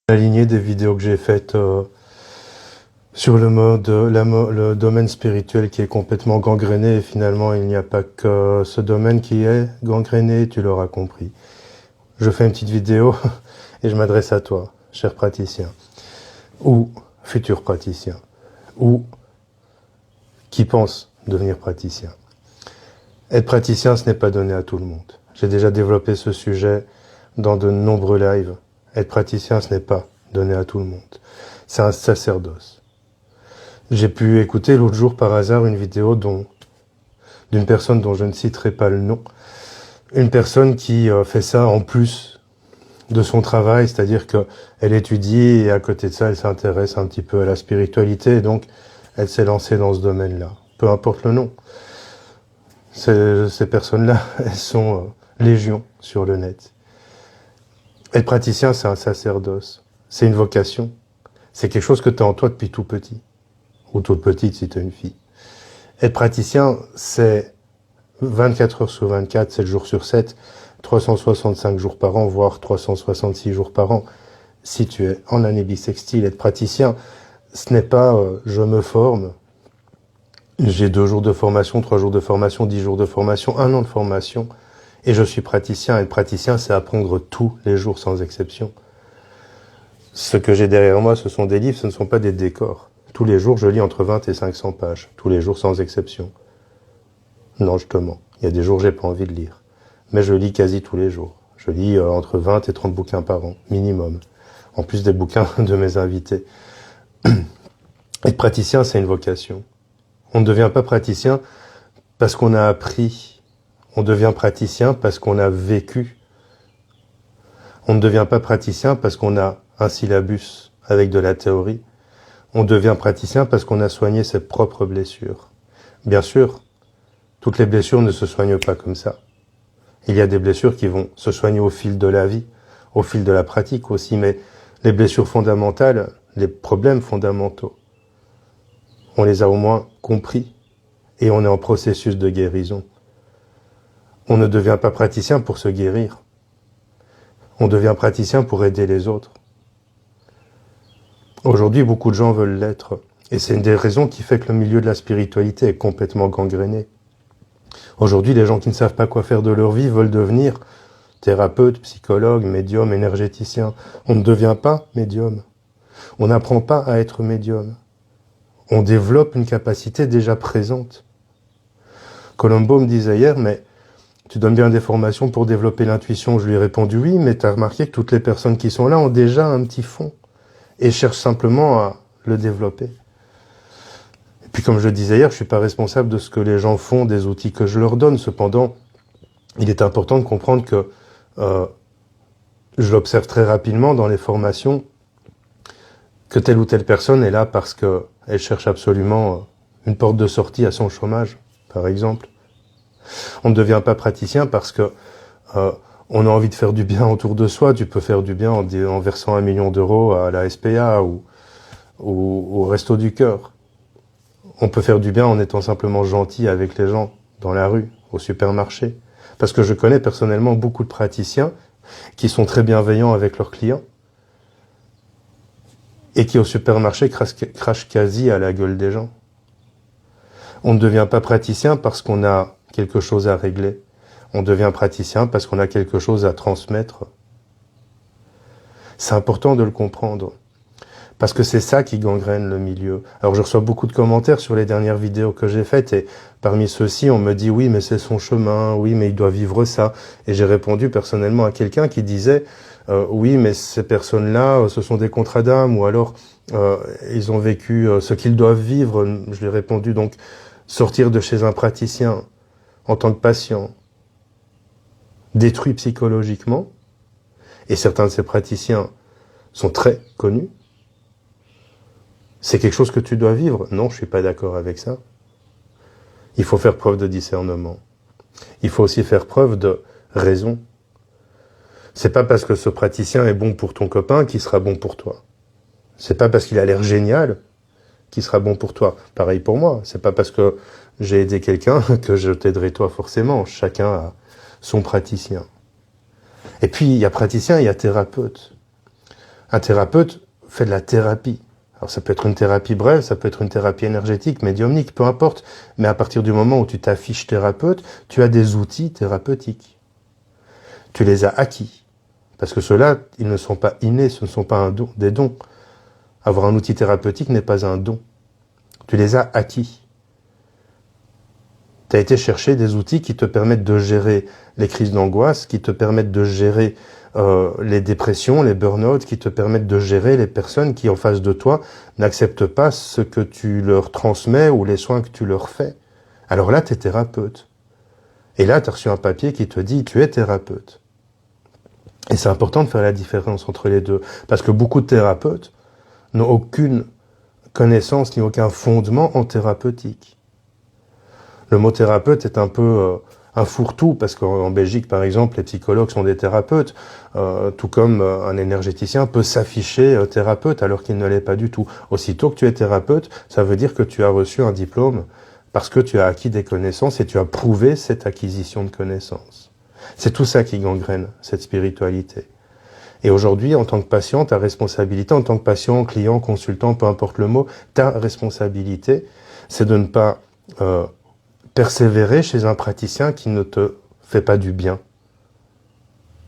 La lignée des vidéos que j'ai faites sur le domaine spirituel qui est complètement gangréné, et finalement il n'y a pas que ce domaine qui est gangréné, tu l'auras compris. Je fais une petite vidéo et je m'adresse à toi, cher praticien, ou futur praticien, ou qui pense devenir praticien. Être praticien, ce n'est pas donné à tout le monde. J'ai déjà développé ce sujet dans de nombreux lives. Être praticien, ce n'est pas donné à tout le monde. C'est un sacerdoce. J'ai pu écouter l'autre jour par hasard une vidéo d'une personne dont je ne citerai pas le nom. Une personne qui fait ça en plus de son travail, c'est-à-dire qu'elle étudie et à côté de ça, elle s'intéresse un petit peu à la spiritualité et donc elle s'est lancée dans ce domaine-là. Peu importe le nom. Ces personnes-là, elles sont légion sur le net. Être praticien, c'est un sacerdoce. C'est une vocation. C'est quelque chose que tu as en toi depuis tout petit. Ou toute petite si tu es une fille. Être praticien, c'est 24 heures sur 24, 7 jours sur 7, 365 jours par an, voire 366 jours par an. Si tu es en année bissextile, être praticien, ce n'est pas je me forme, j'ai 2 jours de formation, 3 jours de formation, 10 jours de formation, 1 an de formation, et je suis praticien. Être praticien, c'est apprendre tous les jours sans exception. Ce que j'ai derrière moi, ce sont des livres, ce ne sont pas des décors. Tous les jours, je lis entre 20 et 500 pages, tous les jours sans exception. Non, je te mens. Il y a des jours, j'ai pas envie de lire. Mais je lis quasi tous les jours. Je lis entre 20 et 30 bouquins par an, minimum. En plus des bouquins de mes invités. Être praticien, c'est une vocation. On ne devient pas praticien parce qu'on a appris. On devient praticien parce qu'on a vécu. On ne devient pas praticien parce qu'on a un syllabus avec de la théorie. On devient praticien parce qu'on a soigné ses propres blessures. Bien sûr, toutes les blessures ne se soignent pas comme ça. Il y a des blessures qui vont se soigner au fil de la vie, au fil de la pratique aussi, mais les blessures fondamentales, les problèmes fondamentaux, on les a au moins compris et on est en processus de guérison. On ne devient pas praticien pour se guérir. On devient praticien pour aider les autres. Aujourd'hui, beaucoup de gens veulent l'être. Et c'est une des raisons qui fait que le milieu de la spiritualité est complètement gangréné. Aujourd'hui, les gens qui ne savent pas quoi faire de leur vie veulent devenir thérapeutes, psychologues, médiums, énergéticiens. On ne devient pas médium. On n'apprend pas à être médium. On développe une capacité déjà présente. Colombo me disait hier, mais tu donnes bien des formations pour développer l'intuition. Je lui ai répondu oui, mais tu as remarqué que toutes les personnes qui sont là ont déjà un petit fond et cherchent simplement à le développer. Et puis comme je le disais hier, je suis pas responsable de ce que les gens font, des outils que je leur donne. Cependant, il est important de comprendre que je l'observe très rapidement dans les formations, que telle ou telle personne est là parce qu'elle cherche absolument une porte de sortie à son chômage, par exemple. On ne devient pas praticien parce que on a envie de faire du bien autour de soi. Tu peux faire du bien en versant 1 million d'euros à la SPA ou au Resto du Cœur. On peut faire du bien en étant simplement gentil avec les gens dans la rue, au supermarché. Parce que je connais personnellement beaucoup de praticiens qui sont très bienveillants avec leurs clients et qui au supermarché crachent quasi à la gueule des gens. On ne devient pas praticien parce qu'on a quelque chose à régler. On devient praticien parce qu'on a quelque chose à transmettre. C'est important de le comprendre. Parce que c'est ça qui gangrène le milieu. Alors je reçois beaucoup de commentaires sur les dernières vidéos que j'ai faites et parmi ceux-ci on me dit oui mais c'est son chemin, oui mais il doit vivre ça. Et j'ai répondu personnellement à quelqu'un qui disait oui mais ces personnes-là ce sont des contrats d'âme ou alors ils ont vécu ce qu'ils doivent vivre. Je lui ai répondu donc sortir de chez un praticien en tant que patient détruit psychologiquement et certains de ces praticiens sont très connus. C'est quelque chose que tu dois vivre. Non, je suis pas d'accord avec ça. Il faut faire preuve de discernement. Il faut aussi faire preuve de raison. C'est pas parce que ce praticien est bon pour ton copain qu'il sera bon pour toi. C'est pas parce qu'il a l'air génial qu'il sera bon pour toi. Pareil pour moi. C'est pas parce que j'ai aidé quelqu'un que je t'aiderai toi forcément. Chacun a son praticien. Et puis, il y a praticien, il y a thérapeute. Un thérapeute fait de la thérapie. Alors ça peut être une thérapie brève, ça peut être une thérapie énergétique, médiumnique, peu importe. Mais à partir du moment où tu t'affiches thérapeute, tu as des outils thérapeutiques. Tu les as acquis. Parce que ceux-là, ils ne sont pas innés, ce ne sont pas des dons. Avoir un outil thérapeutique n'est pas un don. Tu les as acquis. Tu as été chercher des outils qui te permettent de gérer les crises d'angoisse, qui te permettent de gérer les dépressions, les burn-out, qui te permettent de gérer les personnes qui, en face de toi, n'acceptent pas ce que tu leur transmets ou les soins que tu leur fais. Alors là, tu es thérapeute. Et là, tu as reçu un papier qui te dit « tu es thérapeute ». Et c'est important de faire la différence entre les deux. Parce que beaucoup de thérapeutes n'ont aucune connaissance ni aucun fondement en thérapeutique. Le mot thérapeute est un peu un fourre-tout, parce qu'en Belgique, par exemple, les psychologues sont des thérapeutes, tout comme un énergéticien peut s'afficher thérapeute alors qu'il ne l'est pas du tout. Aussitôt que tu es thérapeute, ça veut dire que tu as reçu un diplôme parce que tu as acquis des connaissances et tu as prouvé cette acquisition de connaissances. C'est tout ça qui gangrène cette spiritualité. Et aujourd'hui, en tant que patient, ta responsabilité, en tant que patient, client, consultant, peu importe le mot, ta responsabilité, c'est de ne pas persévérer chez un praticien qui ne te fait pas du bien.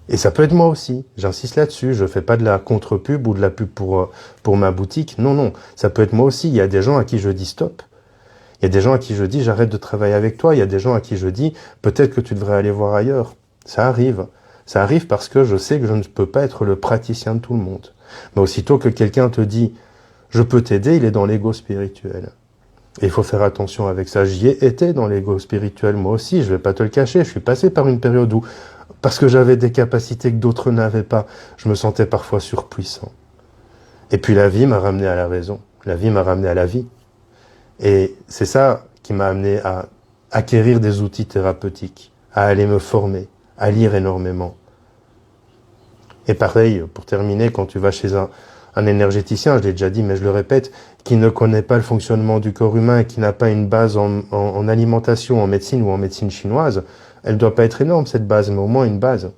Et ça peut être moi aussi, j'insiste là-dessus, je fais pas de la contre-pub ou de la pub pour ma boutique, non, ça peut être moi aussi, il y a des gens à qui je dis stop, il y a des gens à qui je dis j'arrête de travailler avec toi, il y a des gens à qui je dis peut-être que tu devrais aller voir ailleurs, ça arrive parce que je sais que je ne peux pas être le praticien de tout le monde. Mais aussitôt que quelqu'un te dit je peux t'aider, il est dans l'ego spirituel. Et il faut faire attention avec ça. J'y ai été dans l'ego spirituel, moi aussi, je vais pas te le cacher. Je suis passé par une période où, parce que j'avais des capacités que d'autres n'avaient pas, je me sentais parfois surpuissant. Et puis la vie m'a ramené à la raison. La vie m'a ramené à la vie. Et c'est ça qui m'a amené à acquérir des outils thérapeutiques, à aller me former, à lire énormément. Et pareil, pour terminer, quand tu vas chez un énergéticien, je l'ai déjà dit, mais je le répète, qui ne connaît pas le fonctionnement du corps humain et qui n'a pas une base en alimentation, en médecine ou en médecine chinoise, elle ne doit pas être énorme cette base, mais au moins une base.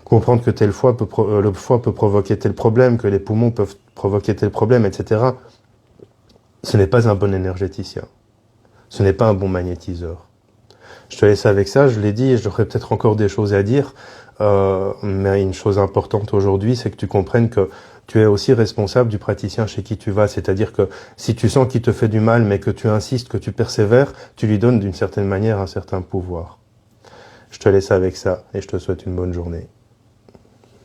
Comprendre que le foie peut provoquer tel problème, que les poumons peuvent provoquer tel problème, etc. Ce n'est pas un bon énergéticien. Ce n'est pas un bon magnétiseur. Je te laisse avec ça, je l'ai dit, et j'aurais peut-être encore des choses à dire, mais une chose importante aujourd'hui, c'est que tu comprennes que tu es aussi responsable du praticien chez qui tu vas. C'est-à-dire que si tu sens qu'il te fait du mal, mais que tu insistes, que tu persévères, tu lui donnes d'une certaine manière un certain pouvoir. Je te laisse avec ça et je te souhaite une bonne journée.